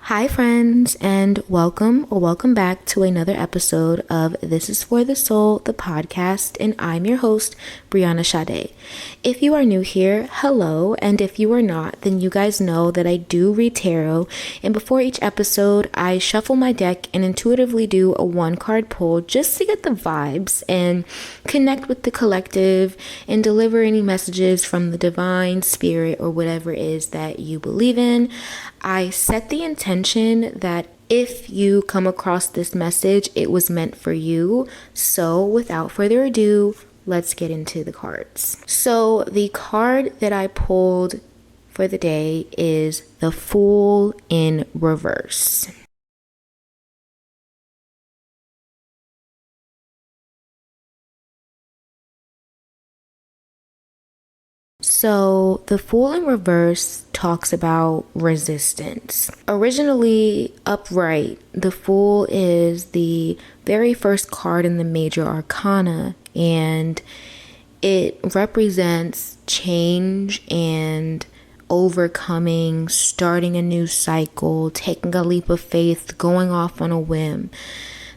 Hi, friends, and welcome back to another episode of This is for the Soul, the podcast, and I'm your host, Brianna Sade. If you are new here, hello, and if you are not, then you guys know that I do read tarot, and before each episode, I shuffle my deck and intuitively do a one-card pull just to get the vibes and connect with the collective and deliver any messages from the divine, spirit, or whatever it is that you believe in. I set the intention that if you come across this message, it was meant for you. So without further ado, let's get into the cards. So the card that I pulled for the day is the Fool in reverse. So, the Fool in Reverse talks about resistance. Originally upright, the Fool is the very first card in the major arcana, and it represents change and overcoming, starting a new cycle, taking a leap of faith, going off on a whim.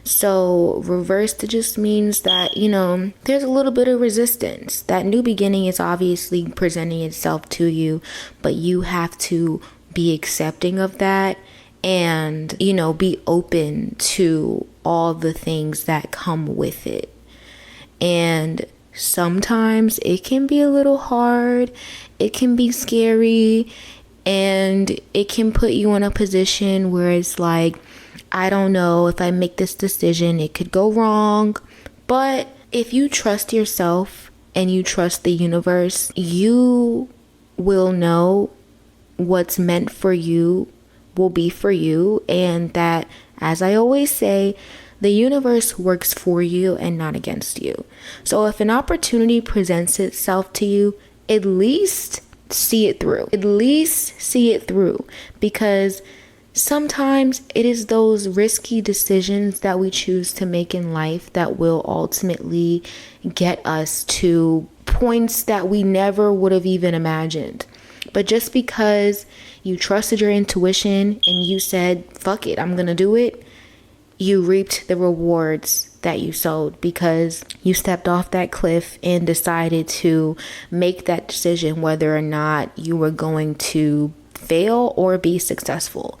So reversed just means that, there's a little bit of resistance. That new beginning is obviously presenting itself to you, but you have to be accepting of that and, be open to all the things that come with it. And sometimes it can be a little hard, it can be scary, and it can put you in a position where it's like, I don't know, if I make this decision, it could go wrong. But if you trust yourself and you trust the universe, you will know what's meant for you will be for you. And that, as I always say, the universe works for you and not against you. So if an opportunity presents itself to you, at least see it through. At least see it through. Because sometimes it is those risky decisions that we choose to make in life that will ultimately get us to points that we never would have even imagined. But just because you trusted your intuition and you said, fuck it, I'm gonna do it, you reaped the rewards that you sowed because you stepped off that cliff and decided to make that decision whether or not you were going to fail or be successful.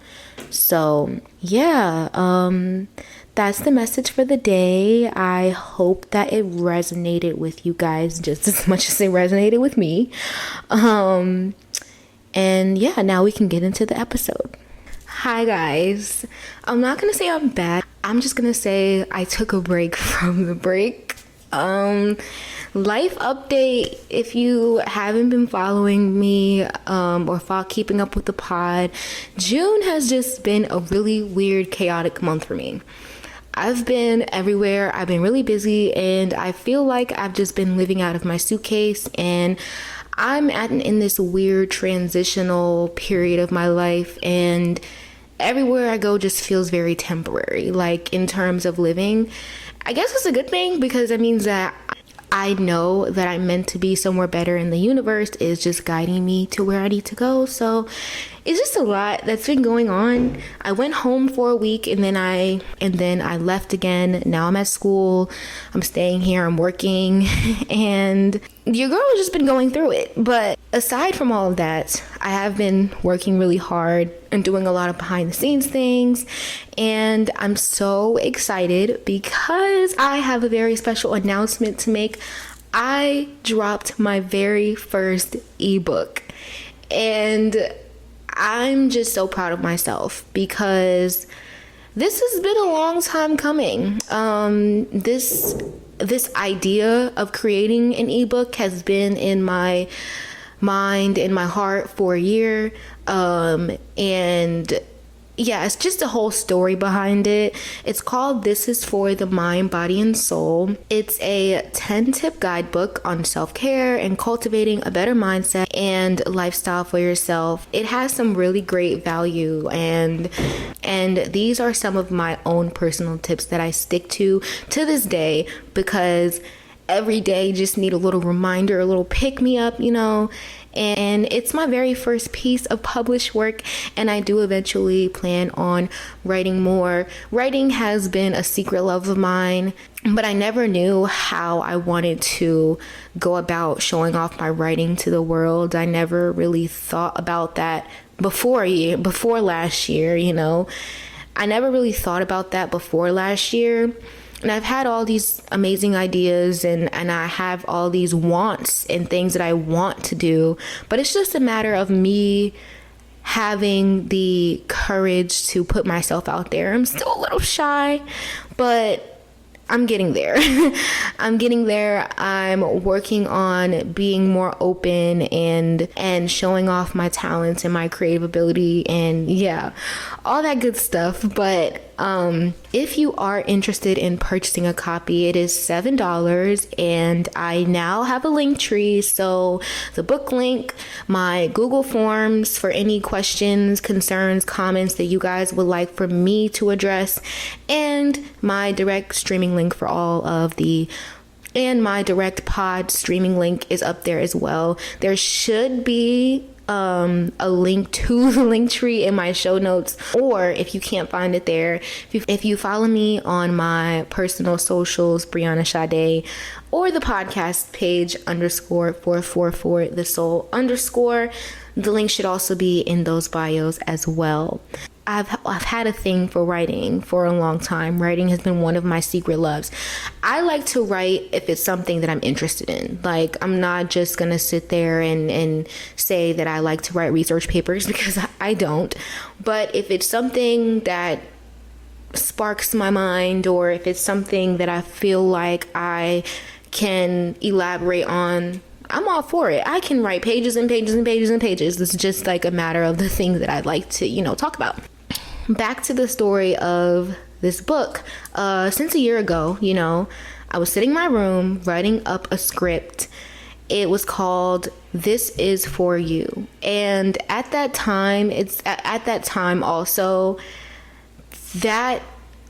So that's the message for the day. I hope that it resonated with you guys just as much as it resonated with me. Now we can get into the episode. Hi guys. I'm not gonna say I'm back. I'm just gonna say I took a break from the break. Life update, if you haven't been following me keeping up with the pod, June has just been a really weird, chaotic month for me. I've been everywhere. I've been really busy, and I feel like I've just been living out of my suitcase, and I'm in this weird transitional period of my life, and everywhere I go just feels very temporary, like in terms of living. I guess it's a good thing because it means that I know that I'm meant to be somewhere better, and the universe is just guiding me to where I need to go. So it's just a lot that's been going on. I went home for a week and then I left again. Now I'm at school. I'm staying here. I'm working, and your girl has just been going through it. But aside from all of that, I have been working really hard and doing a lot of behind the scenes things. And I'm so excited because I have a very special announcement to make. I dropped my very first ebook, and I'm just so proud of myself because this has been a long time coming. This idea of creating an ebook has been in my mind, in my heart for a year. It's just a whole story behind it. It's called This is for the Mind, Body, and Soul. It's a 10-tip guidebook on self-care and cultivating a better mindset and lifestyle for yourself. It has some really great value, and these are some of my own personal tips that I stick to this day, because every day just need a little reminder, a little pick me up, and it's my very first piece of published work, and I do eventually plan on writing more. Writing has been a secret love of mine, but I never knew how I wanted to go about showing off my writing to the world. I never really thought about that before last year, you know. I never really thought about that before last year. And I've had all these amazing ideas and I have all these wants and things that I want to do. But it's just a matter of me having the courage to put myself out there. I'm still a little shy, but I'm getting there. I'm getting there. I'm working on being more open and showing off my talents and my creative ability and yeah, all that good stuff. But if you are interested in purchasing a copy, it is $7 and I now have a link tree. So the book link, my Google Forms for any questions, concerns, comments that you guys would like for me to address, and my direct streaming link for all of the my direct pod streaming link is up there as well. There should be a link to the link tree in my show notes, or if you can't find it there, if you follow me on my personal socials, Brianna Sade, or the podcast page _444 the soul _, the link should also be in those bios as well. I've had a thing for writing for a long time. Writing has been one of my secret loves. I like to write if it's something that I'm interested in. Like, I'm not just gonna sit there and say that I like to write research papers, because I don't. But if it's something that sparks my mind, or if it's something that I feel like I can elaborate on, I'm all for it. I can write pages and pages and pages and pages. It's just like a matter of the things that I'd like to, talk about. Back to the story of this book. Since a year ago, I was sitting in my room writing up a script. It was called This Is For You. And at that time, also, that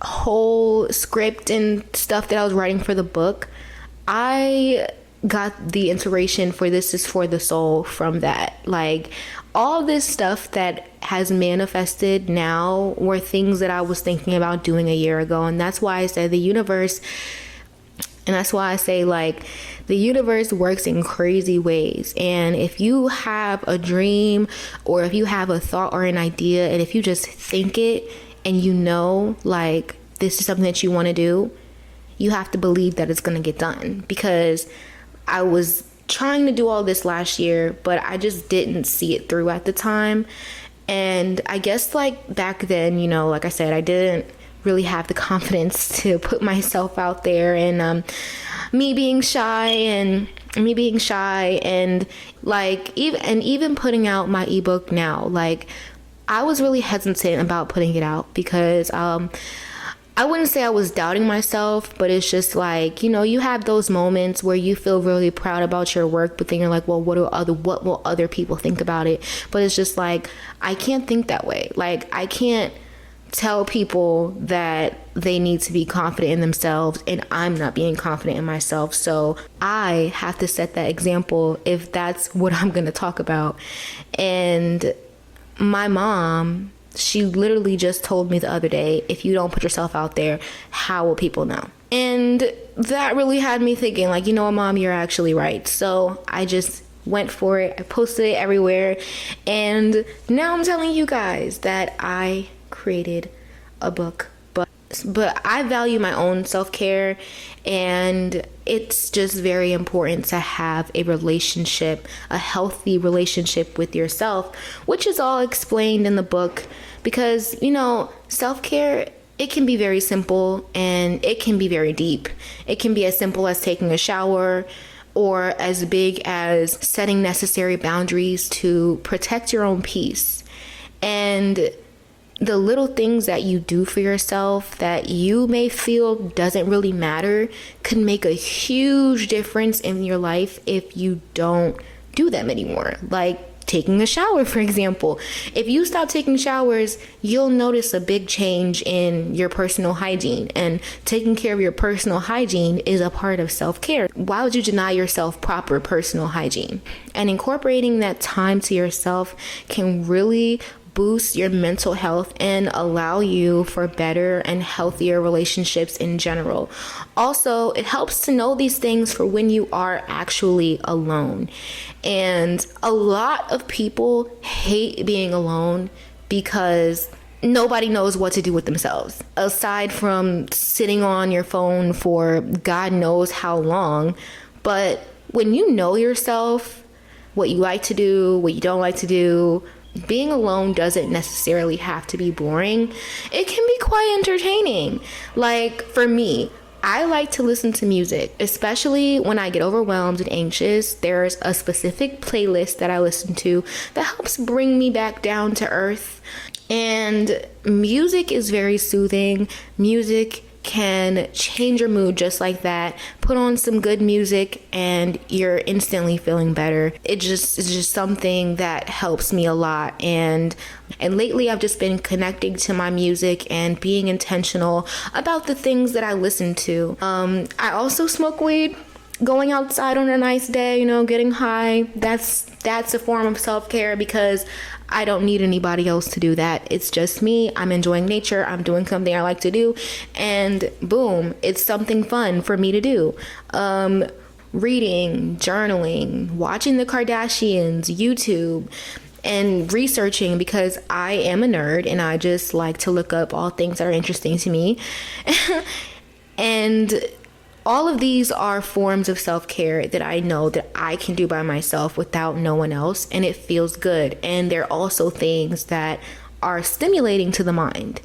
whole script and stuff that I was writing for the book, I got the inspiration for This Is For the Soul from that. Like, all this stuff that has manifested now were things that I was thinking about doing a year ago. And that's why I said the universe works in crazy ways. And if you have a dream, or if you have a thought or an idea, and if you just think it and like this is something that you want to do, you have to believe that it's going to get done. Because I was trying to do all this last year, but I just didn't see it through at the time. And I guess like back then, like I said, I didn't really have the confidence to put myself out there, and me being shy and like even putting out my ebook now, like I was really hesitant about putting it out because I wouldn't say I was doubting myself, but it's just like, you have those moments where you feel really proud about your work, but then you're like, well, what will other people think about it? But it's just like, I can't think that way. Like, I can't tell people that they need to be confident in themselves, and I'm not being confident in myself. So I have to set that example if that's what I'm going to talk about. And my mom, she literally just told me the other day, if you don't put yourself out there, how will people know? And that really had me thinking, like, you know what, Mom, you're actually right. So I just went for it. I posted it everywhere. And now I'm telling you guys that I created a book. But I value my own self-care, and it's just very important to have a healthy relationship with yourself, which is all explained in the book. Because, self-care, it can be very simple and it can be very deep. It can be as simple as taking a shower, or as big as setting necessary boundaries to protect your own peace. And the little things that you do for yourself that you may feel doesn't really matter could make a huge difference in your life if you don't do them anymore. Like, taking a shower, for example. If you stop taking showers, you'll notice a big change in your personal hygiene, and taking care of your personal hygiene is a part of self-care. Why would you deny yourself proper personal hygiene? And incorporating that time to yourself can really boost your mental health and allow you for better and healthier relationships in general. Also, it helps to know these things for when you are actually alone. And a lot of people hate being alone because nobody knows what to do with themselves. Aside from sitting on your phone for God knows how long. But when you know yourself, what you like to do, what you don't like to do, being alone doesn't necessarily have to be boring. It can be quite entertaining. Like for me, I like to listen to music, especially when I get overwhelmed and anxious. There's a specific playlist that I listen to that helps bring me back down to earth. And music is very soothing. Music can change your mood just like that. Put on some good music and you're instantly feeling better. It's just something that helps me a lot. And lately I've just been connecting to my music and being intentional about the things that I listen to. I also smoke weed. Going outside on a nice day, getting high, that's a form of self-care because I don't need anybody else to do that. It's just me. I'm enjoying nature. I'm doing something I like to do. And boom, it's something fun for me to do. Reading, journaling, watching the Kardashians, YouTube, and researching because I am a nerd and I just like to look up all things that are interesting to me. And all of these are forms of self-care that I know that I can do by myself without no one else, and it feels good. And they're also things that are stimulating to the mind.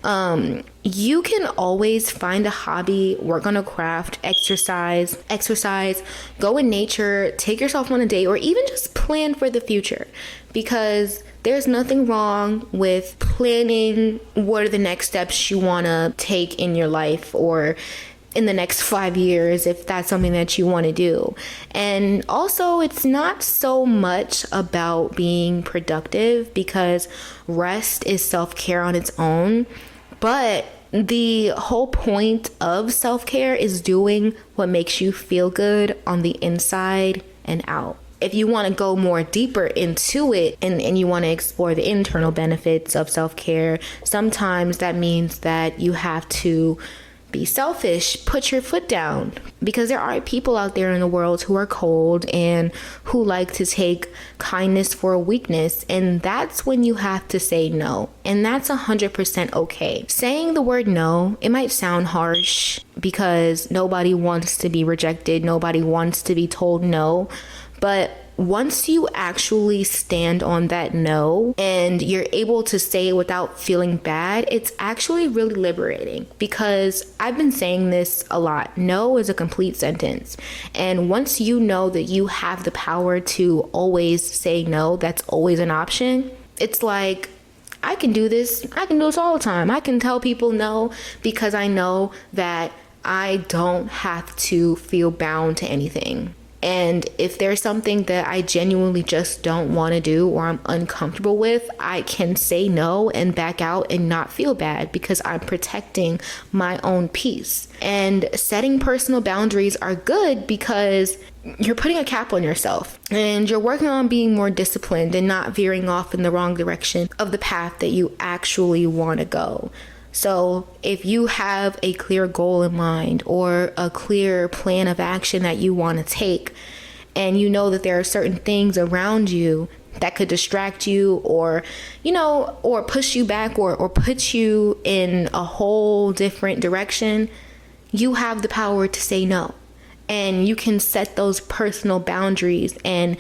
You can always find a hobby, work on a craft, exercise, go in nature, take yourself on a date, or even just plan for the future, because there's nothing wrong with planning what are the next steps you want to take in your life or in the next 5 years, if that's something that you want to do. And also, it's not so much about being productive because rest is self-care on its own. But the whole point of self-care is doing what makes you feel good on the inside and out. If you want to go more deeper into it and you want to explore the internal benefits of self-care, sometimes that means that you have to be selfish, put your foot down, because there are people out there in the world who are cold and who like to take kindness for a weakness, and that's when you have to say no, and that's 100% okay. Saying the word no, it might sound harsh because nobody wants to be rejected, nobody wants to be told no, but once you actually stand on that no and you're able to say it without feeling bad, it's actually really liberating, because I've been saying this a lot. No is a complete sentence. And once you know that you have the power to always say no, that's always an option. It's like, I can do this. I can do this all the time. I can tell people no because I know that I don't have to feel bound to anything. And if there's something that I genuinely just don't want to do or I'm uncomfortable with, I can say no and back out and not feel bad because I'm protecting my own peace. And setting personal boundaries are good because you're putting a cap on yourself and you're working on being more disciplined and not veering off in the wrong direction of the path that you actually want to go. So if you have a clear goal in mind or a clear plan of action that you want to take, and you know that there are certain things around you that could distract you or, or push you back or put you in a whole different direction, you have the power to say no. And you can set those personal boundaries and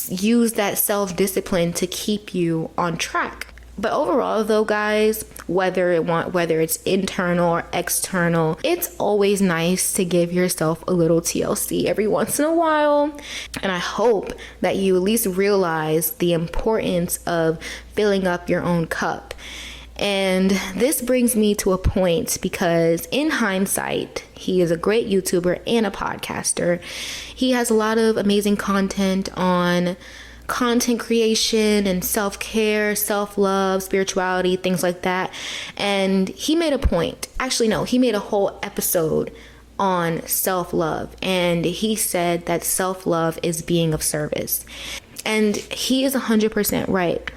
use that self-discipline to keep you on track. But overall, though, guys, whether it's internal or external, it's always nice to give yourself a little TLC every once in a while. And I hope that you at least realize the importance of filling up your own cup. And this brings me to a point because in hindsight, he is a great YouTuber and a podcaster. He has a lot of amazing content on content creation and self-care, self-love, spirituality, things like that. And he made a point. Actually, no, he made a whole episode on self-love. And he said that self-love is being of service. And he is 100% right,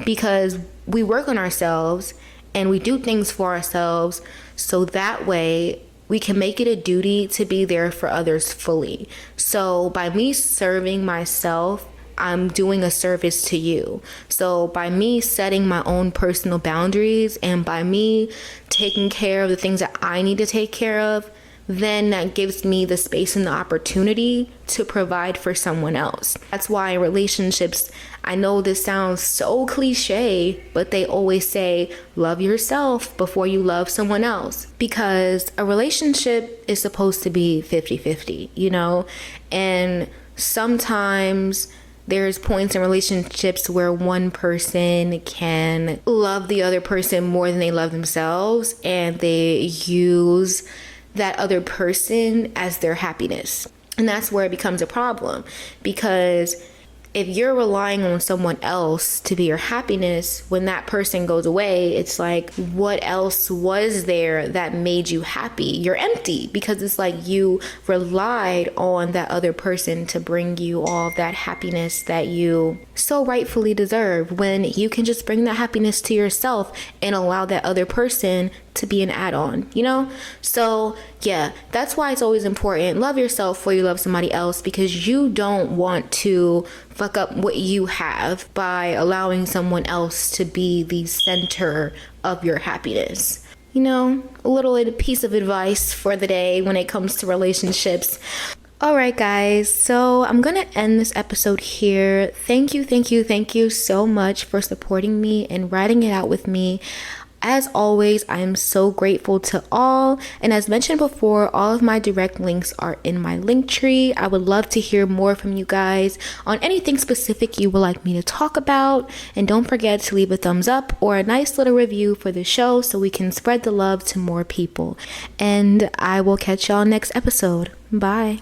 because we work on ourselves and we do things for ourselves so that way we can make it a duty to be there for others fully. So by me serving myself, I'm doing a service to you. So by me setting my own personal boundaries and by me taking care of the things that I need to take care of, then that gives me the space and the opportunity to provide for someone else. That's why in relationships, I know this sounds so cliche, but they always say, love yourself before you love someone else. Because a relationship is supposed to be 50-50, you know? And sometimes there's points in relationships where one person can love the other person more than they love themselves, and they use that other person as their happiness. And that's where it becomes a problem, because if you're relying on someone else to be your happiness, when that person goes away, it's like, what else was there that made you happy? You're empty, because it's like you relied on that other person to bring you all of that happiness that you so rightfully deserve, when you can just bring that happiness to yourself and allow that other person to be an add-on, you know? So yeah, that's why it's always important. Love yourself before you love somebody else, because you don't want to fuck up what you have by allowing someone else to be the center of your happiness. You know, a little piece of advice for the day when it comes to relationships. Alright guys, so I'm gonna end this episode here. Thank you so much for supporting me and writing it out with me. As always, I am so grateful to all. And as mentioned before, all of my direct links are in my link tree. I would love to hear more from you guys on anything specific you would like me to talk about. And don't forget to leave a thumbs up or a nice little review for the show so we can spread the love to more people. And I will catch y'all next episode. Bye.